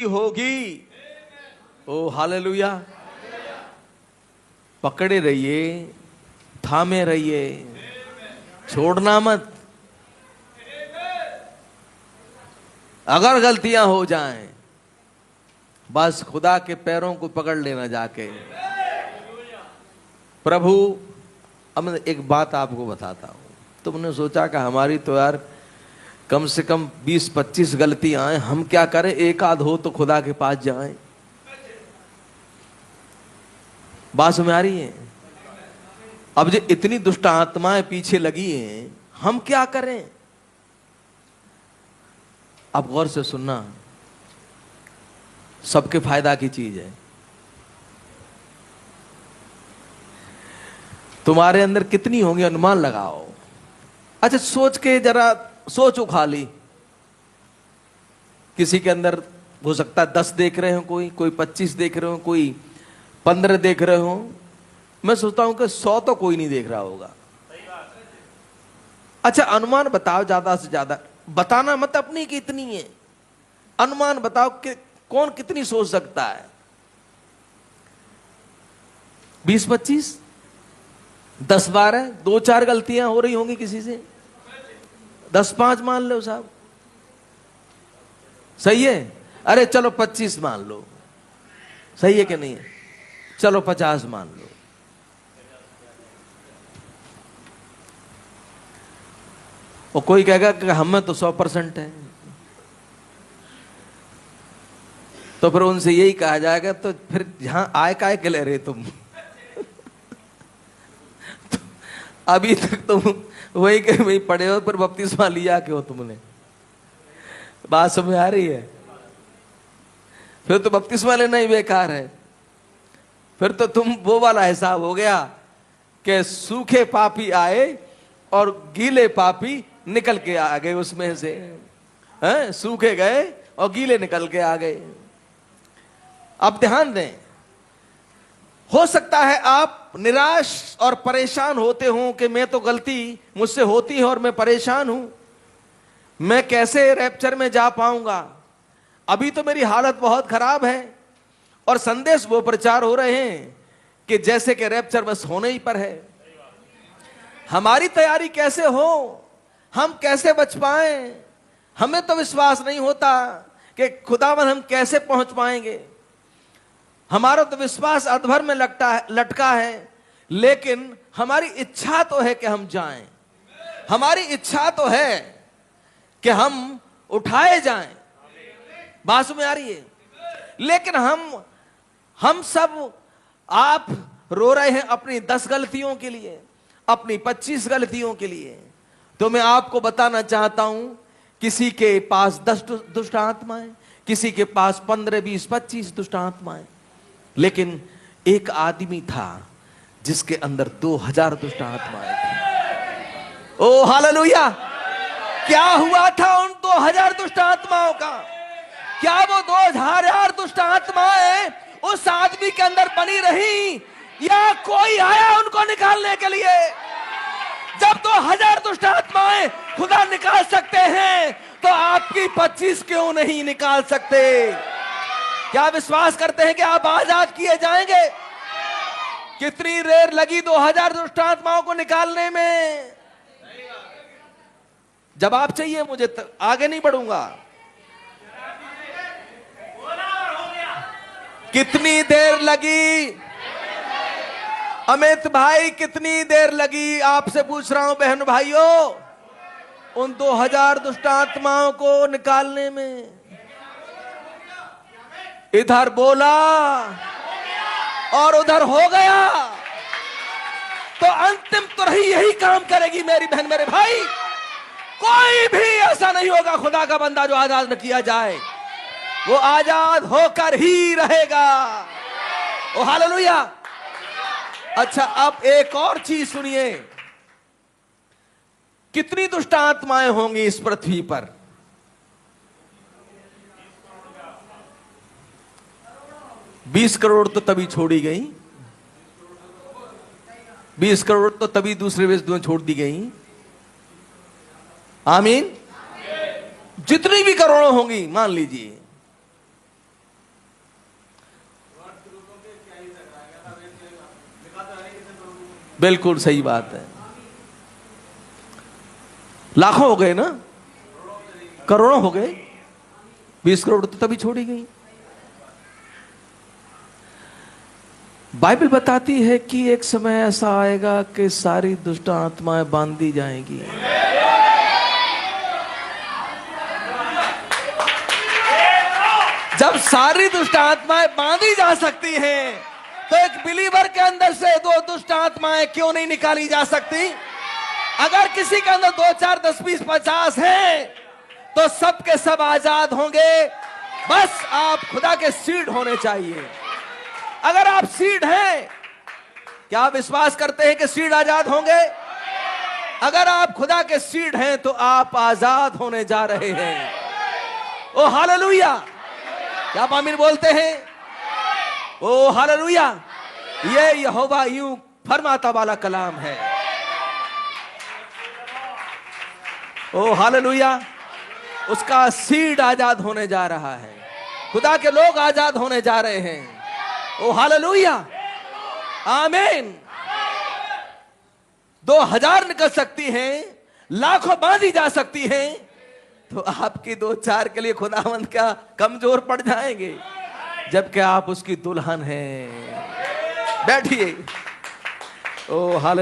होगी। ओ हालेलुया। पकड़े रहिए, थामे रहिए, छोड़ना मत। अगर गलतियां हो जाएं, बस खुदा के पैरों को पकड़ लेना जाके। प्रभु, अब मैं एक बात आपको बताता हूं। तुमने सोचा कि हमारी तो यार कम से कम 20-25 गलतियां हैं, हम क्या करें, एक आध हो तो खुदा के पास जाएं। बात समझ आ रही है? अब जो इतनी दुष्ट आत्माएं पीछे लगी हैं, हम क्या करें? अब गौर से सुनना, सबके फायदा की चीज है। तुम्हारे अंदर कितनी होंगी अनुमान लगाओ। अच्छा सोच के जरा सोच उखाली। किसी के अंदर हो सकता है 10 देख रहे हो, कोई 25 देख रहे हो, कोई 15 देख रहे हो। मैं सोचता हूं कि 100 तो कोई नहीं देख रहा होगा। अच्छा अनुमान बताओ, ज्यादा से ज्यादा बताना मत अपनी कि इतनी है। अनुमान बताओ कि कौन कितनी सोच सकता है। 20-25, 10-12, 2-4 गलतियां हो रही होंगी किसी से। 10-5 मान लो साहब, सही है। अरे चलो 25 मान लो, सही है कि नहीं है? चलो 50 मान लो। और कोई कहेगा कि हमें तो 100% है, तो फिर उनसे यही कहा जाएगा, तो फिर यहां आए काय के ले रहे तुम? तो अभी तक तुम वही के वही पड़े हो, पर बपतिस्मा लिया क्यों तुमने? बात समझ आ रही है? फिर तो बपतिस्मा लेना ही बेकार है। फिर तो तुम वो वाला हिसाब हो गया कि सूखे पापी आए और गीले पापी निकल के आ गए उसमें से। हैं? सूखे गए और गीले निकल के आ गए। अब ध्यान दें, हो सकता है आप निराश और परेशान होते हो कि मैं तो गलती मुझसे होती है और मैं परेशान हूं, मैं कैसे रैप्चर में जा पाऊंगा, अभी तो मेरी हालत बहुत खराब है। और संदेश वो प्रचार हो रहे हैं कि जैसे कि रैप्चर बस होने ही पर है। हमारी तैयारी कैसे हो, हम कैसे बच पाए? हमें तो विश्वास नहीं होता कि खुदावन हम कैसे पहुंच पाएंगे। हमारा तो विश्वास अधभर में लटका है, लेकिन हमारी इच्छा तो है कि हम जाएं। हमारी इच्छा तो है कि हम उठाए जाएं। बात में आ रही है? लेकिन हम सब, आप रो रहे हैं अपनी 10 गलतियों के लिए, अपनी 25 गलतियों के लिए। तो मैं आपको बताना चाहता हूं, किसी के पास 10 दुष्ट आत्माएं, किसी के पास 15, 20, 25 दुष्ट आत्माएं, लेकिन एक आदमी था जिसके अंदर 2000 दुष्ट आत्माएं थी। ओ हालेलुया! क्या हुआ था उन 2000 दुष्ट आत्माओं का? क्या वो 2000 दुष्ट आत्माएं उस आदमी के अंदर बनी रही, या कोई आया उनको निकालने के लिए? जब 2000 दुष्ट आत्माएं खुदा निकाल सकते हैं, तो आपकी 25 क्यों नहीं निकाल सकते? क्या विश्वास करते हैं कि आप आजाद किए जाएंगे? कितनी देर लगी 2000 दुष्ट आत्माओं को निकालने में? जवाब चाहिए मुझे, आगे नहीं बढ़ूंगा। कितनी देर लगी? अमित भाई कितनी देर लगी? आपसे पूछ रहा हूं बहन भाइयों, उन 2000 दुष्ट आत्माओं को निकालने में। इधर बोला और उधर हो गया, तो अंतिम तुरही यही काम करेगी मेरी बहन मेरे भाई। कोई भी ऐसा नहीं होगा खुदा का बंदा जो आजाद न किया जाए, वो आजाद होकर ही रहेगा। ओ हालेलुया! अच्छा अब एक और चीज सुनिए, कितनी दुष्ट आत्माएं होंगी इस पृथ्वी पर? 20 करोड़ तो तभी छोड़ी गई, 20 करोड़ तो तभी दूसरे वेश में छोड़ दी गई। आमीन। जितनी भी करोड़ों होंगी मान लीजिए, बिल्कुल सही बात है। लाखों हो गए ना, करोड़ों हो गए, 20 करोड़ तो तभी छोड़ी गई। बाइबल बताती है कि एक समय ऐसा आएगा कि सारी दुष्ट आत्माएं बांध दी जाएंगी। जब सारी दुष्ट आत्माएं बांधी जा सकती हैं, तो एक बिलीवर के अंदर से 2 दुष्ट आत्माएं क्यों नहीं निकाली जा सकती? अगर किसी के अंदर 2, 4, 10, 20, 50 हैं, तो सब के सब आजाद होंगे। बस आप खुदा के सीड होने चाहिए। अगर आप सीड हैं, क्या आप विश्वास करते हैं कि सीड आजाद होंगे? अगर आप खुदा के सीड हैं तो आप आजाद होने जा रहे हैं। ओ हालेलुया! क्या आप आमीन बोलते हैं? ओ हालेलुया! ये यहोवा यूं फरमाता वाला कलाम है। ओ हालेलुया! उसका सीड आजाद होने जा रहा है। खुदा के लोग आजाद होने जा रहे हैं। ओ हालेलुया! आमीन। 2000 निकल सकती हैं, लाखों बांधी जा सकती हैं, तो आपकी 2-4 के लिए खुदावंद क्या कमजोर पड़ जाएंगे, जबकि आप उसकी दुल्हन हैं। बैठिए। ओ हालेलुया!